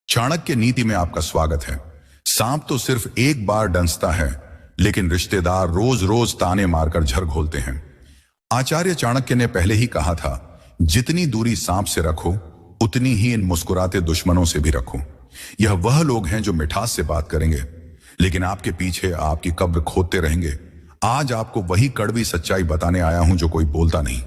चाणक्य नीति में आपका स्वागत है। सांप तो सिर्फ एक बार डंसता है, लेकिन रिश्तेदार रोज रोज ताने मारकर झर घोलते हैं। आचार्य चाणक्य ने पहले ही कहा था, जितनी दूरी सांप से रखो उतनी ही इन मुस्कुराते दुश्मनों से भी रखो। यह वह लोग हैं जो मिठास से बात करेंगे, लेकिन आपके पीछे आपकी कब्र खोदते रहेंगे। आज आपको वही कड़वी सच्चाई बताने आया हूं जो कोई बोलता नहीं,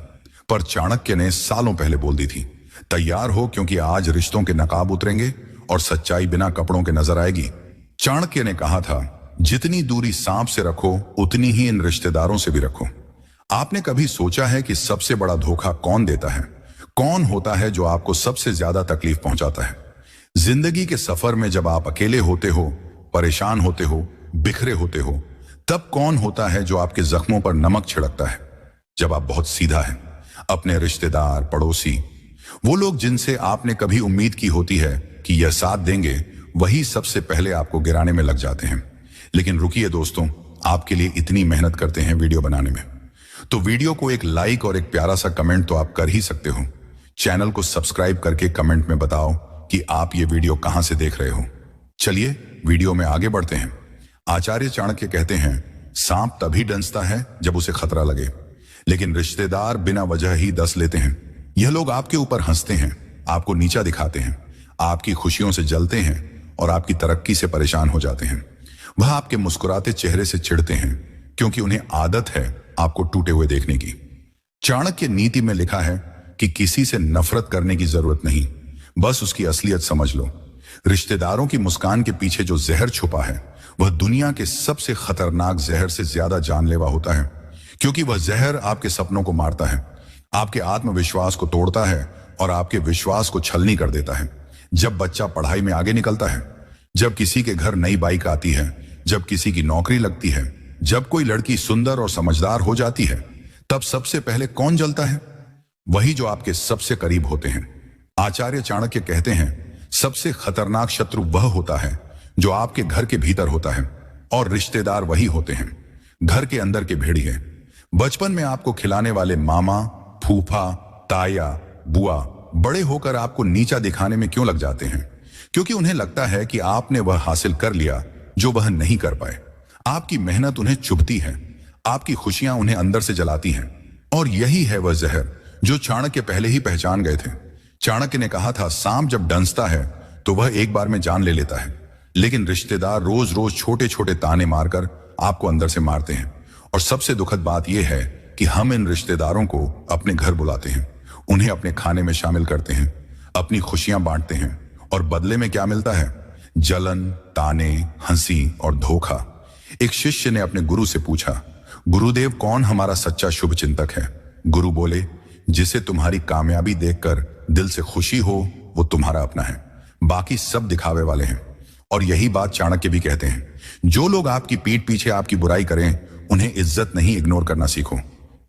पर चाणक्य ने सालों पहले बोल दी थी। तैयार हो, क्योंकि आज रिश्तों के नकाब उतरेंगे और सच्चाई बिना कपड़ों के नजर आएगी। चाणक्य ने कहा था, जितनी दूरी सांप से रखो उतनी ही इन रिश्तेदारों से भी रखो। आपने कभी सोचा है कि सबसे बड़ा धोखा कौन देता है? कौन होता है जो आपको सबसे ज्यादा तकलीफ पहुंचाता है? जिंदगी के सफर में जब आप अकेले होते हो, परेशान होते हो, बिखरे होते हो, तब कौन होता है जो आपके जख्मों पर नमक छिड़कता है? जब आप बहुत सीधा है, अपने रिश्तेदार, पड़ोसी, वो लोग जिनसे आपने कभी उम्मीद की होती है कि यह साथ देंगे, वही सबसे पहले आपको गिराने में लग जाते हैं। लेकिन रुकिए दोस्तों, आपके लिए इतनी मेहनत करते हैं वीडियो बनाने में, तो वीडियो को एक लाइक और एक प्यारा सा कमेंट तो आप कर ही सकते हो। चैनल को सब्सक्राइब करके कमेंट में बताओ कि आप ये वीडियो कहां से देख रहे हो। चलिए वीडियो में आगे बढ़ते हैं। आचार्य चाणक्य कहते हैं, सांप तभी डंसता है जब उसे खतरा लगे, लेकिन रिश्तेदार बिना वजह ही डस लेते हैं। यह लोग आपके ऊपर हंसते हैं, आपको नीचा दिखाते हैं, आपकी खुशियों से जलते हैं और आपकी तरक्की से परेशान हो जाते हैं। वह आपके मुस्कुराते चेहरे से चिढ़ते हैं, क्योंकि उन्हें आदत है आपको टूटे हुए देखने की। चाणक्य नीति में लिखा है कि किसी से नफरत करने की जरूरत नहीं, बस उसकी असलियत समझ लो। रिश्तेदारों की मुस्कान के पीछे जो जहर छुपा है, वह दुनिया के सबसे खतरनाक जहर से ज्यादा जानलेवा होता है, क्योंकि वह जहर आपके सपनों को मारता है, आपके आत्मविश्वास को तोड़ता है और आपके विश्वास को छलनी कर देता है। जब बच्चा पढ़ाई में आगे निकलता है, जब किसी के घर नई बाइक आती है, जब किसी की नौकरी लगती है, जब कोई लड़की सुंदर और समझदार हो जाती है, तब सबसे पहले कौन जलता है? वही जो आपके सबसे करीब होते हैं। आचार्य चाणक्य कहते हैं, सबसे खतरनाक शत्रु वह होता है जो आपके घर के भीतर होता है, और रिश्तेदार वही होते हैं घर के अंदर के भेड़िए। बचपन में आपको खिलाने वाले मामा, फूफा, ताया, बुआ बड़े होकर आपको नीचा दिखाने में क्यों लग जाते हैं? क्योंकि उन्हें लगता है कि आपने वह हासिल कर लिया जो वह नहीं कर पाए। आपकी मेहनत उन्हें चुभती है, आपकी खुशियां उन्हें अंदर से जलाती हैं, और यही है वह जहर जो चाणक्य पहले ही पहचान गए थे। चाणक्य ने कहा था, सांप जब डंसता है तो वह एक बार में जान ले लेता है, लेकिन रिश्तेदार रोज रोज छोटे छोटे ताने मारकर आपको अंदर से मारते हैं। और सबसे दुखद बात यह है कि हम इन रिश्तेदारों को अपने घर बुलाते हैं, उन्हें अपने खाने में शामिल करते हैं, अपनी खुशियां बांटते हैं, और बदले में क्या मिलता है? जलन, ताने, हंसी और धोखा। एक शिष्य ने अपने गुरु से पूछा, गुरुदेव, कौन हमारा सच्चा शुभ चिंतक है? गुरु बोले, जिसे तुम्हारी कामयाबी देखकर दिल से खुशी हो वो तुम्हारा अपना है, बाकी सब दिखावे वाले हैं। और यही बात चाणक्य भी कहते हैं, जो लोग आपकी पीठ पीछे आपकी बुराई करें, उन्हें इज्जत नहीं, इग्नोर करना सीखो।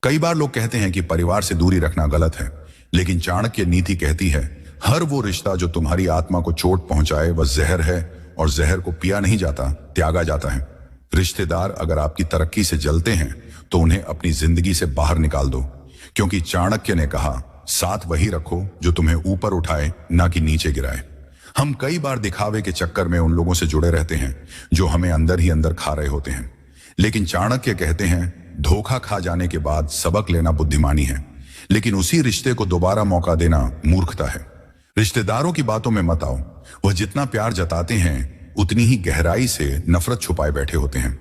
कई बार लोग कहते हैं कि परिवार से दूरी रखना गलत है, लेकिन चाणक्य नीति कहती है, हर वो रिश्ता जो तुम्हारी आत्मा को चोट पहुंचाए वह जहर है, और जहर को पिया नहीं जाता, त्यागा जाता है। रिश्तेदार अगर आपकी तरक्की से जलते हैं तो उन्हें अपनी जिंदगी से बाहर निकाल दो, क्योंकि चाणक्य ने कहा, साथ वही रखो जो तुम्हें ऊपर उठाए, ना कि नीचे गिराए। हम कई बार दिखावे के चक्कर में उन लोगों से जुड़े रहते हैं जो हमें अंदर ही अंदर खा रहे होते हैं, लेकिन चाणक्य कहते हैं, धोखा खा जाने के बाद सबक लेना बुद्धिमानी है, लेकिन उसी रिश्ते को दोबारा मौका देना मूर्खता है। रिश्तेदारों की बातों में मत आओ, वह जितना प्यार जताते हैं उतनी ही गहराई से नफरत छुपाए बैठे होते हैं।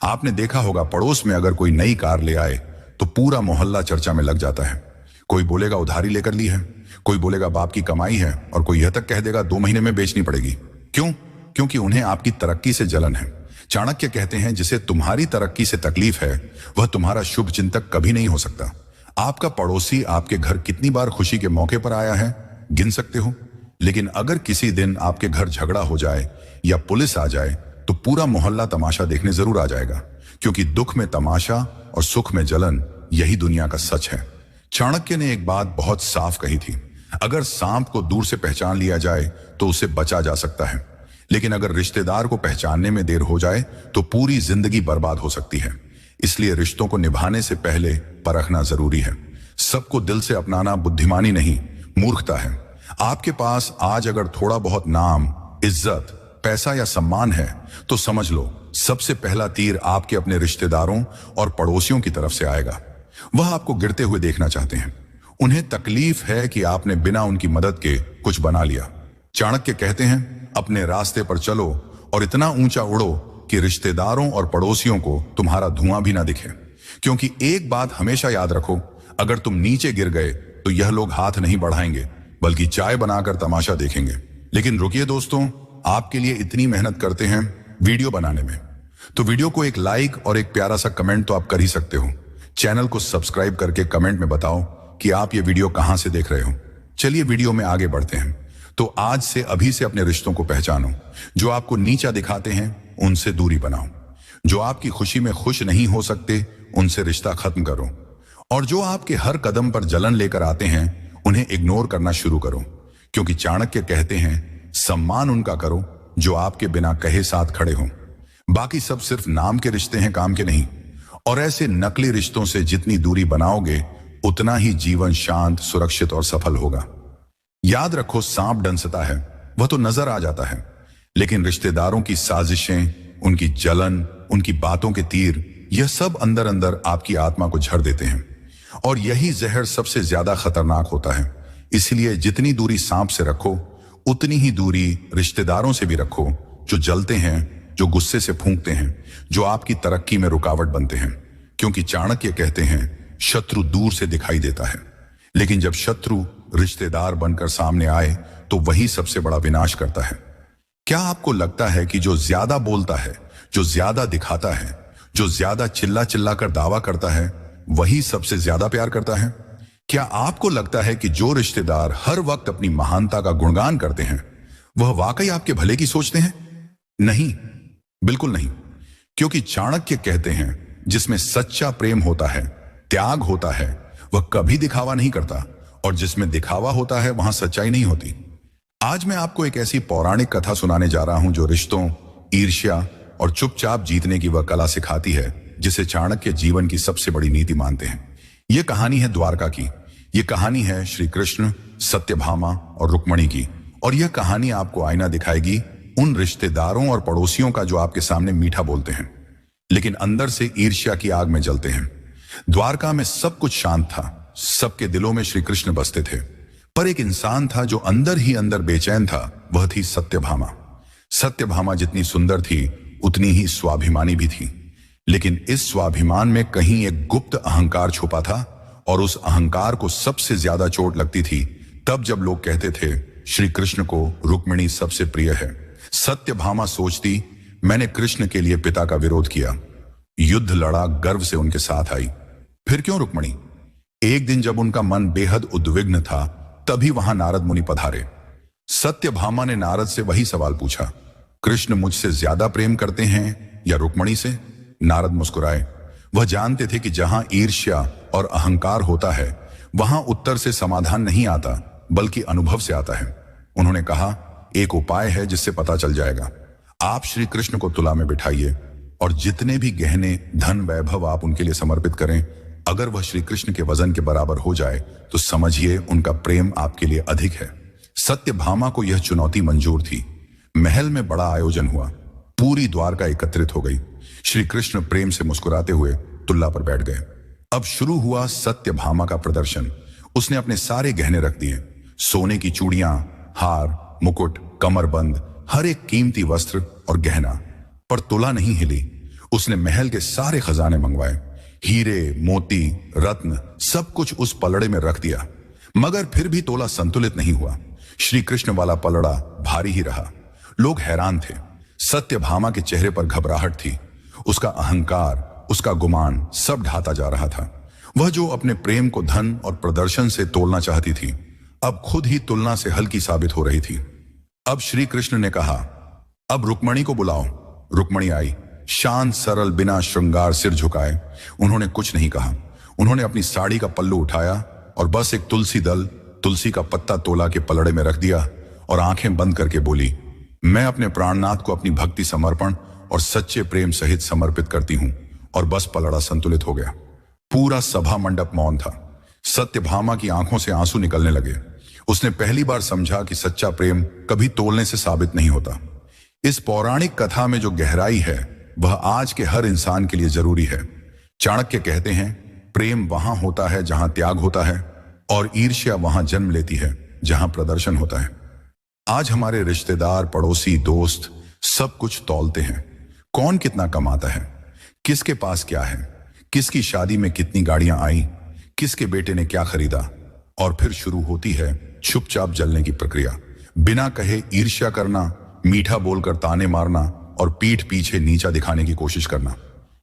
आपने देखा होगा, पड़ोस में अगर कोई नई कार ले आए तो पूरा मोहल्ला चर्चा में लग जाता है। कोई बोलेगा उधारी लेकर ली है, कोई बोलेगा बाप की कमाई है, और कोई यह तक कह देगा 2 महीने में बेचनी पड़ेगी। क्यों? क्योंकि उन्हें आपकी तरक्की से जलन है। चाणक्य कहते हैं, जिसे तुम्हारी तरक्की से तकलीफ है वह तुम्हारा शुभ चिंतक कभी नहीं हो सकता। आपका पड़ोसी आपके घर कितनी बार खुशी के मौके पर आया है, गिन सकते हो, लेकिन अगर किसी दिन आपके घर झगड़ा हो जाए या पुलिस आ जाए तो पूरा मोहल्ला तमाशा देखने जरूर आ जाएगा, क्योंकि दुख में तमाशा और सुख में जलन, यही दुनिया का सच है। चाणक्य ने एक बात बहुत साफ कही थी, अगर सांप को दूर से पहचान लिया जाए तो उसे बचा जा सकता है, लेकिन अगर रिश्तेदार को पहचानने में देर हो जाए तो पूरी जिंदगी बर्बाद हो सकती है। इसलिए रिश्तों को निभाने से पहले परखना जरूरी है। सबको दिल से अपनाना बुद्धिमानी नहीं, मूर्खता है। आपके पास आज अगर थोड़ा बहुत नाम, इज्जत, पैसा या सम्मान है तो समझ लो सबसे पहला तीर आपके अपने रिश्तेदारों और पड़ोसियों की तरफ से आएगा। वह आपको गिरते हुए देखना चाहते हैं। उन्हें तकलीफ है कि आपने बिना उनकी मदद के कुछ बना लिया। चाणक्य कहते हैं, अपने रास्ते पर चलो और इतना ऊंचा उड़ो कि रिश्तेदारों और पड़ोसियों को तुम्हारा धुआं भी ना दिखे। क्योंकि एक बात हमेशा याद रखो, अगर तुम नीचे गिर गए तो यह लोग हाथ नहीं बढ़ाएंगे बल्कि चाय बनाकर तमाशा देखेंगे। लेकिन रुकिए दोस्तों, आपके लिए इतनी मेहनत करते हैं वीडियो बनाने में, तो वीडियो को एक लाइक और एक प्यारा सा कमेंट तो आप कर ही सकते हो। चैनल को सब्सक्राइब करके कमेंट में बताओ कि आप ये वीडियो कहां से देख रहे हो। चलिए वीडियो में आगे बढ़ते हैं। तो आज से अभी से अपने रिश्तों को पहचानो। जो आपको नीचा दिखाते हैं उनसे दूरी बनाओ। जो आपकी खुशी में खुश नहीं हो सकते उनसे रिश्ता खत्म करो। और जो आपके हर कदम पर जलन लेकर आते हैं उन्हें इग्नोर करना शुरू करो। क्योंकि चाणक्य कहते हैं, सम्मान उनका करो जो आपके बिना कहे साथ खड़े हों। बाकी सब सिर्फ नाम के रिश्ते हैं, काम के नहीं। और ऐसे नकली रिश्तों से जितनी दूरी बनाओगे उतना ही जीवन शांत, सुरक्षित और सफल होगा। याद रखो, सांप डंसता है वह तो नजर आ जाता है, लेकिन रिश्तेदारों की साजिशें, उनकी जलन, उनकी बातों के तीर, यह सब अंदर अंदर आपकी आत्मा को झड़ देते हैं। और यही जहर सबसे ज्यादा खतरनाक होता है। इसलिए जितनी दूरी सांप से रखो उतनी ही दूरी रिश्तेदारों से भी रखो, जो जलते हैं, जो गुस्से से फूंकते हैं, जो आपकी तरक्की में रुकावट बनते हैं। क्योंकि चाणक्य कहते हैं, शत्रु दूर से दिखाई देता है, लेकिन जब शत्रु रिश्तेदार बनकर सामने आए तो वही सबसे बड़ा विनाश करता है। क्या आपको लगता है कि जो ज्यादा बोलता है, जो ज्यादा दिखाता है, जो ज्यादा चिल्ला चिल्ला कर दावा करता है, वही सबसे ज्यादा प्यार करता है? क्या आपको लगता है कि जो रिश्तेदार हर वक्त अपनी महानता का गुणगान करते हैं वह वाकई आपके भले की सोचते हैं? नहीं, बिल्कुल नहीं। क्योंकि चाणक्य कहते हैं, जिसमें सच्चा प्रेम होता है, त्याग होता है, वह कभी दिखावा नहीं करता। और जिसमें दिखावा होता है वहां सच्चाई नहीं होती। आज मैं आपको एक ऐसी पौराणिक कथा सुनाने जा रहा हूं जो रिश्तों, ईर्ष्या और चुपचाप जीतने की वह कला सिखाती है जिसे चाणक्य जीवन की सबसे बड़ी नीति मानते हैं। यह कहानी है द्वारका की। यह कहानी है श्री कृष्ण, सत्यभामा और रुक्मणी की। और यह कहानी आपको आईना दिखाएगी उन रिश्तेदारों और पड़ोसियों का जो आपके सामने मीठा बोलते हैं लेकिन अंदर से ईर्ष्या की आग में जलते हैं। द्वारका में सब कुछ शांत था, सबके दिलों में श्री कृष्ण बसते थे, पर एक इंसान था जो अंदर ही अंदर बेचैन था। वह थी सत्यभामा। सत्यभामा जितनी सुंदर थी उतनी ही स्वाभिमानी भी थी। लेकिन इस स्वाभिमान में कहीं एक गुप्त अहंकार छुपा था, और उस अहंकार को सबसे ज्यादा चोट लगती थी तब जब लोग कहते थे श्री कृष्ण को रुक्मिणी सबसे प्रिय है। सत्यभामा सोचती, मैंने कृष्ण के लिए पिता का विरोध किया, युद्ध लड़ा, गर्व से उनके साथ आई, फिर क्यों रुक्मिणी? एक दिन जब उनका मन बेहद उद्विग्न था तभी वहां नारद मुनि पधारे। सत्यभामा ने नारद से वही सवाल पूछा, कृष्ण मुझसे ज्यादा प्रेम करते हैं या रुक्मिणी से? नारद मुस्कुराए। वह जानते थे कि जहां ईर्ष्या और अहंकार होता है वहां उत्तर से समाधान नहीं आता बल्कि अनुभव से आता है। उन्होंने कहा, एक उपाय है जिससे पता चल जाएगा। आप श्री कृष्ण को तुला में बिठाइए और जितने भी गहने, धन, वैभव आप उनके लिए समर्पित करें, अगर वह श्री कृष्ण के वजन के बराबर हो जाए तो समझिए उनका प्रेम आपके लिए अधिक है। सत्यभामा को यह चुनौती मंजूर थी। महल में बड़ा आयोजन हुआ, पूरी द्वारका एकत्रित हो गई। श्री कृष्ण प्रेम से मुस्कुराते हुए तुल्ला पर बैठ गए। अब शुरू हुआ सत्यभामा का प्रदर्शन। उसने अपने सारे गहने रख दिए, सोने की चूड़ियां, हार, मुकुट, कमरबंद, हर एक कीमती वस्त्र और गहना। पर तुला नहीं हिली। उसने महल के सारे खजाने मंगवाए, हीरे, मोती, रत्न, सब कुछ उस पलड़े में रख दिया, मगर फिर भी तोला संतुलित नहीं हुआ। श्री कृष्ण वाला पलड़ा भारी ही रहा। लोग हैरान थे। सत्यभामा के चेहरे पर घबराहट थी। उसका अहंकार, उसका गुमान सब ढाता जा रहा था। वह जो अपने प्रेम को धन और प्रदर्शन से तोलना चाहती थी, अब खुद ही तुलना से हल्की साबित हो रही थी। अब श्री कृष्ण ने कहा, अब रुक्मणी को बुलाओ। रुक्मणी आई, शांत, सरल, बिना श्रृंगार, सिर झुकाए। उन्होंने कुछ नहीं कहा। उन्होंने अपनी साड़ी का पल्लू उठाया और बस एक तुलसी दल, तुलसी का पत्ता तोला के पलड़े में रख दिया और आंखें बंद करके बोली, मैं अपने प्राणनाथ को अपनी भक्ति, समर्पण और सच्चे प्रेम सहित समर्पित करती हूं। और बस पलड़ा संतुलित हो गया। पूरा सभा मंडप मौन था। सत्यभामा की आंखों से आंसू निकलने लगे। उसने पहली बार समझा कि सच्चा प्रेम कभी तोलने से साबित नहीं होता। इस पौराणिक कथा में जो गहराई है वह आज के हर इंसान के लिए जरूरी है। चाणक्य कहते हैं, प्रेम वहां होता है जहां त्याग होता है और ईर्ष्या वहां जन्म लेती है जहां प्रदर्शन होता है। आज हमारे रिश्तेदार, पड़ोसी, दोस्त सब कुछ तौलते हैं। कौन कितना कमाता है, किसके पास क्या है, किसकी शादी में कितनी गाड़ियां आई, किसके बेटे ने क्या खरीदा, और फिर शुरू होती है चुपचाप जलने की प्रक्रिया। बिना कहे ईर्ष्या करना, मीठा बोलकर ताने मारना और पीठ पीछे नीचा दिखाने की कोशिश करना।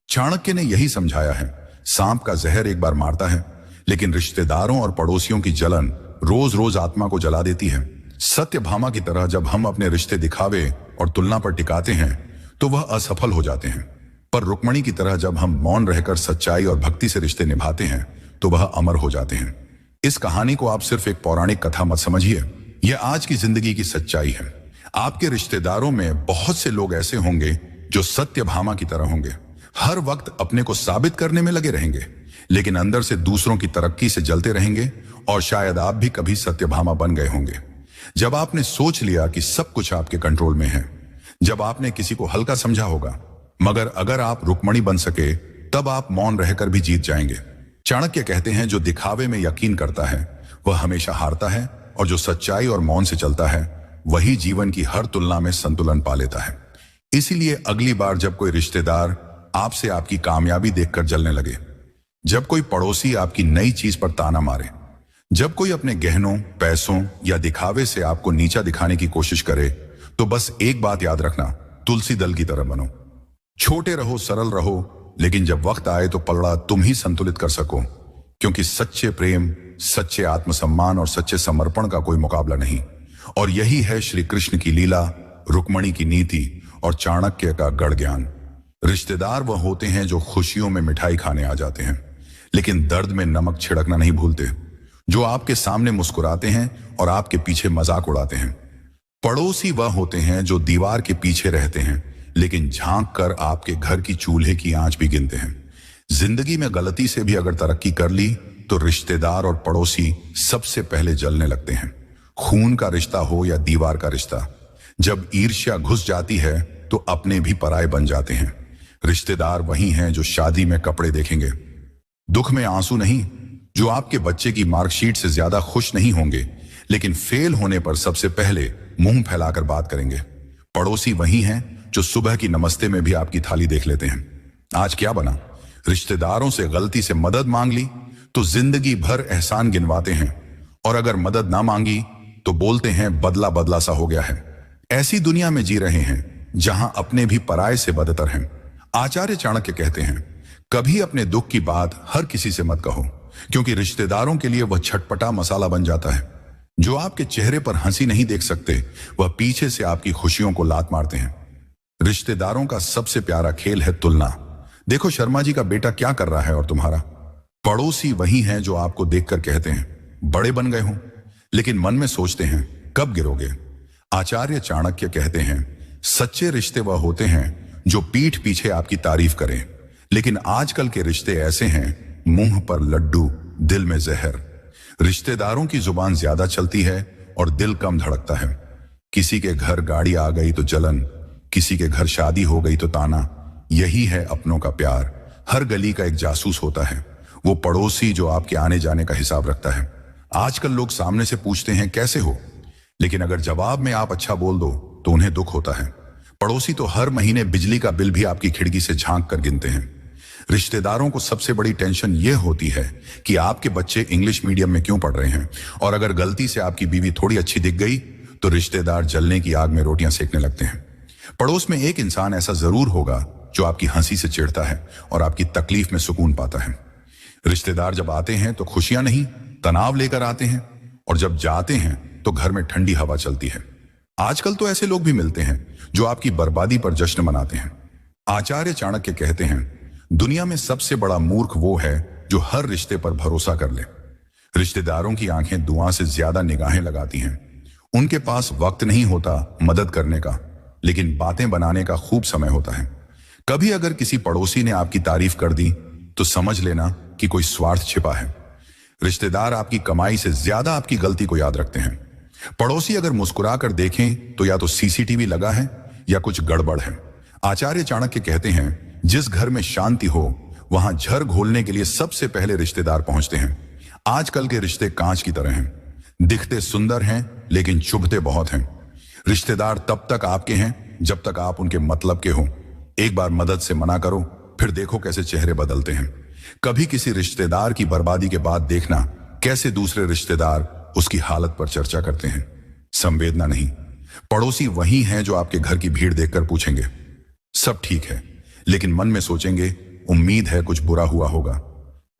चाणक्य ने यही समझाया है, सांप का जहर एक बार मारता है, लेकिन रिश्तेदारों और पड़ोसियों की जलन रोज रोज आत्मा को जला देती है। सत्यभामा की तरह जब हम अपने रिश्ते दिखावे और तुलना पर टिकाते हैं तो वह असफल हो जाते हैं, पर रुक्मणी की तरह जब हम मौन रहकर सच्चाई और भक्ति से रिश्ते निभाते हैं तो वह अमर हो जाते हैं। इस कहानी को आप सिर्फ एक पौराणिक कथा मत समझिए, यह आज की जिंदगी की सच्चाई है। आपके रिश्तेदारों में बहुत से लोग ऐसे होंगे जो सत्यभामा की तरह होंगे, हर वक्त अपने को साबित करने में लगे रहेंगे, लेकिन अंदर से दूसरों की तरक्की से जलते रहेंगे। और शायद आप भी कभी सत्यभामा बन गए होंगे, जब आपने सोच लिया कि सब कुछ आपके कंट्रोल में है, जब आपने किसी को हल्का समझा होगा। मगर अगर आप रुक्मणी बन सके तब आप मौन रहकर भी जीत जाएंगे। चाणक्य कहते हैं, जो दिखावे में यकीन करता है वह हमेशा हारता है, और जो सच्चाई और मौन से चलता है वही जीवन की हर तुलना में संतुलन पा लेता है। इसीलिए अगली बार जब कोई रिश्तेदार आपसे आपकी कामयाबी देखकर जलने लगे, जब कोई पड़ोसी आपकी नई चीज पर ताना मारे, जब कोई अपने गहनों, पैसों या दिखावे से आपको नीचा दिखाने की कोशिश करे, तो बस एक बात याद रखना, तुलसी दल की तरह बनो। छोटे रहो, सरल रहो, लेकिन जब वक्त आए तो पलड़ा तुम ही संतुलित कर सको, क्योंकि सच्चे प्रेम, सच्चे आत्मसम्मान और सच्चे समर्पण का कोई मुकाबला नहीं। और यही है श्री कृष्ण की लीला, रुक्मणी की नीति और चाणक्य का गढ़ ज्ञान। रिश्तेदार वह होते हैं जो खुशियों में मिठाई खाने आ जाते हैं, लेकिन दर्द में नमक छिड़कना नहीं भूलते, जो आपके सामने मुस्कुराते हैं और आपके पीछे मजाक उड़ाते हैं। पड़ोसी वह होते हैं जो दीवार के पीछे रहते हैं, लेकिन झांक कर आपके घर की चूल्हे की आंच भी गिनते हैं। जिंदगी में गलती से भी अगर तरक्की कर ली तो रिश्तेदार और पड़ोसी सबसे पहले जलने लगते हैं। खून का रिश्ता हो या दीवार का रिश्ता, जब ईर्ष्या घुस जाती है तो अपने भी पराये बन जाते हैं। रिश्तेदार वही हैं जो शादी में कपड़े देखेंगे, दुख में आंसू नहीं, जो आपके बच्चे की मार्कशीट से ज्यादा खुश नहीं होंगे, लेकिन फेल होने पर सबसे पहले मुंह फैलाकर बात करेंगे। पड़ोसी वही हैं जो सुबह की नमस्ते में भी आपकी थाली देख लेते हैं। आज क्या बना? रिश्तेदारों से गलती से मदद मांग ली तो जिंदगी भर एहसान गिनवाते हैं, और अगर मदद ना मांगी तो बोलते हैं बदला बदला सा हो गया है। ऐसी दुनिया में जी रहे हैं जहां अपने भी पराये से बदतर हैं। आचार्य चाणक्य कहते हैं, कभी अपने दुख की बात हर किसी से मत कहो, क्योंकि रिश्तेदारों के लिए वह छटपटा मसाला बन जाता है। जो आपके चेहरे पर हंसी नहीं देख सकते, वह पीछे से आपकी खुशियों को लात मारते हैं। रिश्तेदारों का सबसे प्यारा खेल है तुलना। देखो शर्मा जी का बेटा क्या कर रहा है और तुम्हारा। पड़ोसी वही हैं जो आपको देखकर कहते हैं बड़े बन गए हो, लेकिन मन में सोचते हैं कब गिरोगे। आचार्य चाणक्य कहते हैं, सच्चे रिश्ते वह होते हैं जो पीठ पीछे आपकी तारीफ करें, लेकिन आजकल के रिश्ते ऐसे हैं, मुंह पर लड्डू, दिल में जहर। रिश्तेदारों की जुबान ज्यादा चलती है और दिल कम धड़कता है। किसी के घर गाड़ी आ गई तो जलन, किसी के घर शादी हो गई तो ताना। यही है अपनों का प्यार। हर गली का एक जासूस होता है, वो पड़ोसी जो आपके आने जाने का हिसाब रखता है। आजकल लोग सामने से पूछते हैं कैसे हो, लेकिन अगर जवाब में आप अच्छा बोल दो तो उन्हें दुख होता है। पड़ोसी तो हर महीने बिजली का बिल भी आपकी खिड़की से झांक कर गिनते हैं। रिश्तेदारों को सबसे बड़ी टेंशन यह होती है कि आपके बच्चे इंग्लिश मीडियम में क्यों पढ़ रहे हैं, और अगर गलती से आपकी बीवी थोड़ी अच्छी दिख गई तो रिश्तेदार जलने की आग में रोटियां सेकने लगते हैं। पड़ोस में एक इंसान ऐसा जरूर होगा जो आपकी हंसी से चिढ़ता है और आपकी तकलीफ में सुकून पाता है। रिश्तेदार जब आते हैं तो खुशियां नहीं, तनाव लेकर आते हैं, और जब जाते हैं तो घर में ठंडी हवा चलती है। आजकल तो ऐसे लोग भी मिलते हैं जो आपकी बर्बादी पर जश्न मनाते हैं। आचार्य चाणक्य कहते हैं, दुनिया में सबसे बड़ा मूर्ख वो है जो हर रिश्ते पर भरोसा कर ले। रिश्तेदारों की आंखें दुआ से ज्यादा निगाहें लगाती हैं। उनके पास वक्त नहीं होता मदद करने का, लेकिन बातें बनाने का खूब समय होता है। कभी अगर किसी पड़ोसी ने आपकी तारीफ कर दी तो समझ लेना कि कोई स्वार्थ छिपा है। रिश्तेदार आपकी कमाई से ज्यादा आपकी गलती को याद रखते हैं। पड़ोसी अगर मुस्कुरा कर देखें तो या तो सीसीटीवी लगा है या कुछ गड़बड़ है। आचार्य चाणक्य कहते हैं, जिस घर में शांति हो वहां झर घोलने के लिए सबसे पहले रिश्तेदार पहुंचते हैं। आजकल के रिश्ते कांच की तरह हैं, दिखते सुंदर हैं लेकिन चुभते बहुत हैं। रिश्तेदार तब तक आपके हैं जब तक आप उनके मतलब के हो। एक बार मदद से मना करो, फिर देखो कैसे चेहरे बदलते हैं। कभी किसी रिश्तेदार की बर्बादी के बाद देखना कैसे दूसरे रिश्तेदार उसकी हालत पर चर्चा करते हैं। संवेदना नहीं, पड़ोसी वही हैं जो आपके घर की भीड़ देखकर पूछेंगे सब ठीक है, लेकिन मन में सोचेंगे उम्मीद है कुछ बुरा हुआ होगा।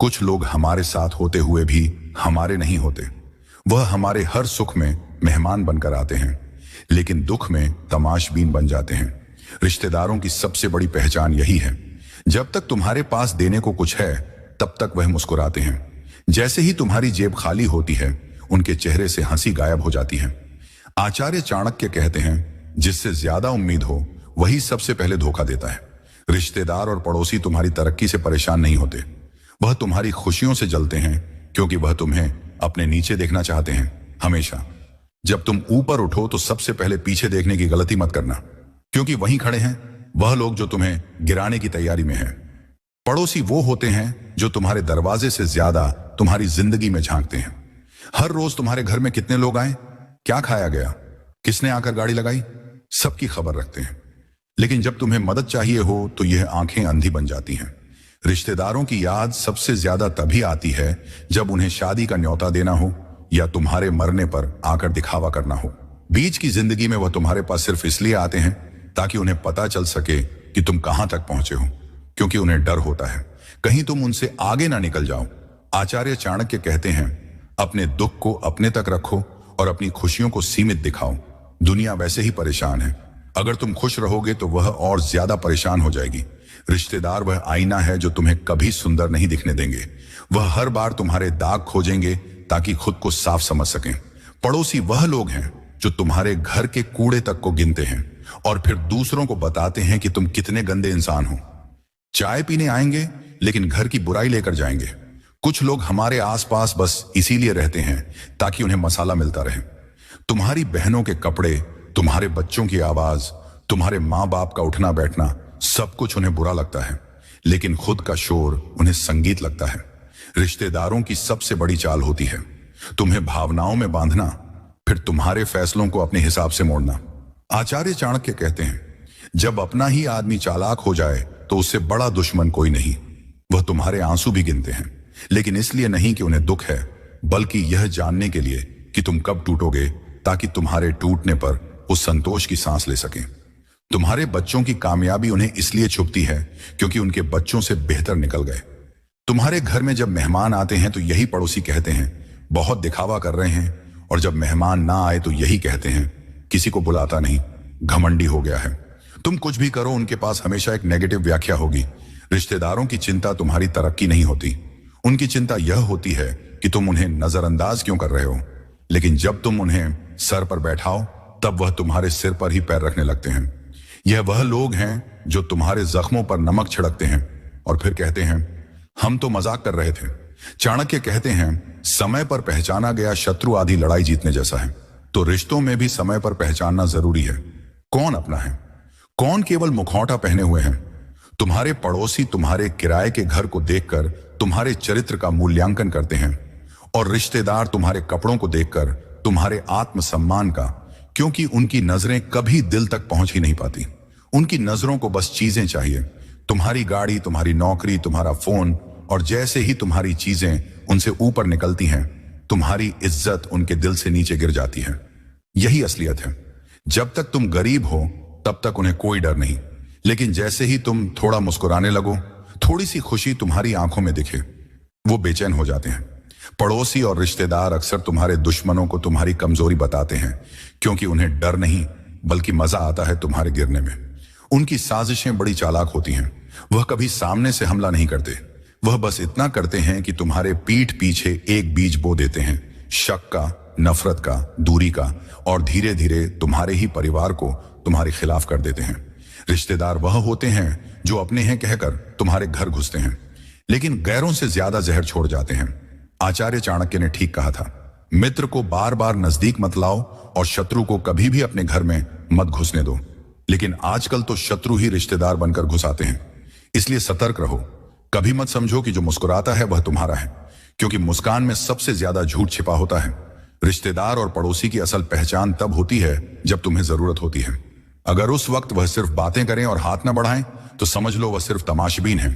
कुछ लोग हमारे साथ होते हुए भी हमारे नहीं होते। वह हमारे हर सुख में मेहमान बनकर आते हैं, लेकिन दुख में तमाशबीन बन जाते हैं। रिश्तेदारों की सबसे बड़ी पहचान यही है, जब तक तुम्हारे पास देने को कुछ है तब तक वह मुस्कुराते हैं। जैसे ही तुम्हारी जेब खाली होती है उनके चेहरे से हंसी गायब हो जाती है। आचार्य चाणक्य कहते हैं, जिससे ज्यादा उम्मीद हो वही सबसे पहले धोखा देता है। रिश्तेदार और पड़ोसी तुम्हारी तरक्की से परेशान नहीं होते, वह तुम्हारी खुशियों से जलते हैं, क्योंकि वह तुम्हें अपने नीचे देखना चाहते हैं। हमेशा जब तुम ऊपर उठो तो सबसे पहले पीछे देखने की गलती मत करना, क्योंकि वहीं खड़े हैं वह लोग जो तुम्हें गिराने की तैयारी में हैं। पड़ोसी वो होते हैं जो तुम्हारे दरवाजे से ज्यादा तुम्हारी जिंदगी में झांकते हैं। हर रोज तुम्हारे घर में कितने लोग आए, क्या खाया गया, किसने आकर गाड़ी लगाई, सबकी खबर रखते हैं। लेकिन जब तुम्हें मदद चाहिए हो तो यह आंखें अंधी बन जाती हैं। रिश्तेदारों की याद सबसे ज्यादा तभी आती है जब उन्हें शादी का न्योता देना हो या तुम्हारे मरने पर आकर दिखावा करना हो। बीच की जिंदगी में वह तुम्हारे पास सिर्फ इसलिए आते हैं ताकि उन्हें पता चल सके कि तुम कहां तक पहुंचे हो, क्योंकि उन्हें डर होता है कहीं तुम उनसे आगे ना निकल जाओ। आचार्य चाणक्य कहते हैं, अपने दुख को अपने तक रखो और अपनी खुशियों को सीमित दिखाओ। दुनिया वैसे ही परेशान है, अगर तुम खुश रहोगे तो वह और ज्यादा परेशान हो जाएगी। रिश्तेदार वह आईना है जो तुम्हें कभी सुंदर नहीं दिखने देंगे। वह हर बार तुम्हारे दाग खोजेंगे ताकि खुद को साफ समझ सकें। पड़ोसी वह लोग हैं जो तुम्हारे घर के कूड़े तक को गिनते हैं और फिर दूसरों को बताते हैं कि तुम कितने गंदे इंसान हो। चाय पीने आएंगे लेकिन घर की बुराई लेकर जाएंगे। कुछ लोग हमारे आसपास बस इसीलिए रहते हैं ताकि उन्हें मसाला मिलता रहे। तुम्हारी बहनों के कपड़े, तुम्हारे बच्चों की आवाज, तुम्हारे माँ बाप का उठना बैठना, सब कुछ उन्हें बुरा लगता है, लेकिन खुद का शोर उन्हें संगीत लगता है। रिश्तेदारों की सबसे बड़ी चाल होती है तुम्हें भावनाओं में बांधना, फिर तुम्हारे फैसलों को अपने हिसाब से मोड़ना। आचार्य चाणक्य कहते हैं, जब अपना ही आदमी चालाक हो जाए तो उससे बड़ा दुश्मन कोई नहीं। वह तुम्हारे आंसू भी गिनते हैं, लेकिन इसलिए नहीं कि उन्हें दुख है, बल्कि यह जानने के लिए कि तुम कब टूटोगे, ताकि तुम्हारे टूटने पर वो संतोष की सांस ले सकें। तुम्हारे बच्चों की कामयाबी उन्हें इसलिए छुपती है क्योंकि उनके बच्चों से बेहतर निकल गए। तुम्हारे घर में जब मेहमान आते हैं तो यही पड़ोसी कहते हैं बहुत दिखावा कर रहे हैं, और जब मेहमान ना आए तो यही कहते हैं किसी को बुलाता नहीं, घमंडी हो गया है। तुम कुछ भी करो उनके पास हमेशा एक नेगेटिव व्याख्या होगी। रिश्तेदारों की चिंता तुम्हारी तरक्की नहीं होती, उनकी चिंता यह होती है कि तुम उन्हें नजरअंदाज क्यों कर रहे हो। लेकिन जब तुम उन्हें सर पर बैठाओ तब वह तुम्हारे सिर पर ही पैर रखने लगते हैं। यह वह लोग हैं जो तुम्हारे जख्मों पर नमक छिड़कते हैं और फिर कहते हैं हम तो मजाक कर रहे थे। चाणक्य कहते हैं, समय पर पहचाना गया शत्रु आधी लड़ाई जीतने जैसा है। तो रिश्तों में भी समय पर पहचानना जरूरी है, कौन अपना है, कौन केवल मुखौटा पहने हुए हैं। तुम्हारे पड़ोसी तुम्हारे किराए के घर को देखकर तुम्हारे चरित्र का मूल्यांकन करते हैं, और रिश्तेदार तुम्हारे कपड़ों को देखकर तुम्हारे आत्मसम्मान का, क्योंकि उनकी नजरें कभी दिल तक पहुंच ही नहीं पाती। उनकी नजरों को बस चीजें चाहिए, तुम्हारी गाड़ी, तुम्हारी नौकरी, तुम्हारा फोन, और जैसे ही तुम्हारी चीजें उनसे ऊपर निकलती हैं तुम्हारी इज्जत उनके दिल से नीचे गिर जाती है। यही असलियत है। जब तक तुम गरीब हो तब तक उन्हें कोई डर नहीं, लेकिन जैसे ही तुम थोड़ा मुस्कुराने लगो, थोड़ी सी खुशी तुम्हारी आंखों में दिखे, वो बेचैन हो जाते हैं। पड़ोसी और रिश्तेदार अक्सर तुम्हारे दुश्मनों को तुम्हारी कमजोरी बताते हैं, क्योंकि उन्हें डर नहीं बल्कि मजा आता है तुम्हारे गिरने में। उनकी साजिशें बड़ी चालाक होती हैं। वह कभी सामने से हमला नहीं करते, वह बस इतना करते हैं कि तुम्हारे पीठ पीछे एक बीज बो देते हैं, शक का, नफरत का, दूरी का, और धीरे धीरे तुम्हारे ही परिवार को तुम्हारे खिलाफ कर देते हैं। रिश्तेदार वह होते हैं जो अपने हैं कहकर तुम्हारे घर घुसते हैं, लेकिन गैरों से ज्यादा जहर छोड़ जाते हैं। आचार्य चाणक्य ने ठीक कहा था, मित्र को बार बार नजदीक मत लाओ और शत्रु को कभी भी अपने घर में मत घुसने दो। लेकिन आजकल तो शत्रु ही रिश्तेदार बनकर घुस आते हैं। इसलिए सतर्क रहो। कभी मत समझो कि जो मुस्कुराता है वह तुम्हारा है, क्योंकि मुस्कान में सबसे ज्यादा झूठ छिपा होता है। रिश्तेदार और पड़ोसी की असल पहचान तब होती है जब तुम्हें जरूरत होती है। अगर उस वक्त वह सिर्फ बातें करें और हाथ न बढ़ाएं तो समझ लो वह सिर्फ तमाशबीन है,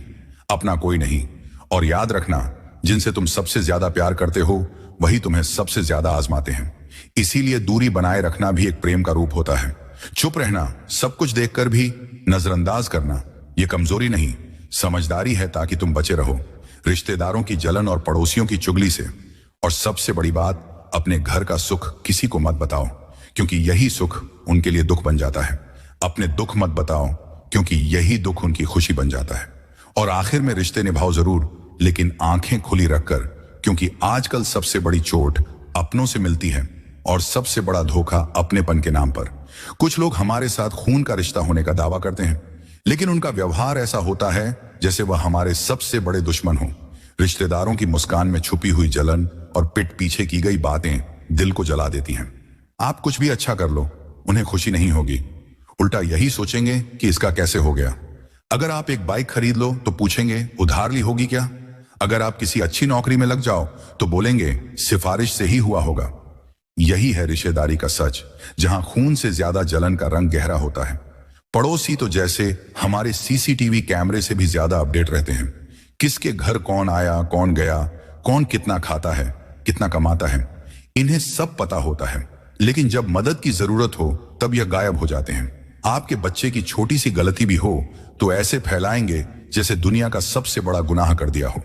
अपना कोई नहीं। और याद रखना, जिनसे तुम सबसे ज्यादा प्यार करते हो वही तुम्हें सबसे ज्यादा आजमाते हैं। इसीलिए दूरी बनाए रखना भी एक प्रेम का रूप होता है। चुप रहना, सब कुछ देखकर भी नजरअंदाज करना, यह कमजोरी नहीं, समझदारी है, ताकि तुम बचे रहो रिश्तेदारों की जलन और पड़ोसियों की चुगली से। और सबसे बड़ी बात, अपने घर का सुख किसी को मत बताओ, क्योंकि यही सुख उनके लिए दुख बन जाता है। अपने दुख मत बताओ, क्योंकि यही दुख उनकी खुशी बन जाता है। और आखिर में रिश्ते निभाओ जरूर, लेकिन आंखें खुली रखकर, क्योंकि आजकल सबसे बड़ी चोट अपनों से मिलती है और सबसे बड़ा धोखा अपनेपन के नाम पर। कुछ लोग हमारे साथ खून का रिश्ता होने का दावा करते हैं, लेकिन उनका व्यवहार ऐसा होता है जैसे वह हमारे सबसे बड़े दुश्मन हो। रिश्तेदारों की मुस्कान में छुपी हुई जलन और पीठ पीछे की गई बातें दिल को जला देती हैं। आप कुछ भी अच्छा कर लो, उन्हें खुशी नहीं होगी, उल्टा यही सोचेंगे कि इसका कैसे हो गया। अगर आप एक बाइक खरीद लो तो पूछेंगे उधार ली होगी क्या। अगर आप किसी अच्छी नौकरी में लग जाओ तो बोलेंगे सिफारिश से ही हुआ होगा। यही है रिश्तेदारी का सच, जहां खून से ज्यादा जलन का रंग गहरा होता है। पड़ोसी तो जैसे हमारे सीसीटीवी कैमरे से भी ज्यादा अपडेट रहते हैं। किसके घर कौन आया, कौन गया, कौन कितना खाता है, कितना कमाता है, इन्हें सब पता होता है। लेकिन जब मदद की जरूरत हो तब यह गायब हो जाते हैं। आपके बच्चे की छोटी सी गलती भी हो तो ऐसे फैलाएंगे जैसे दुनिया का सबसे बड़ा गुनाह कर दिया हो।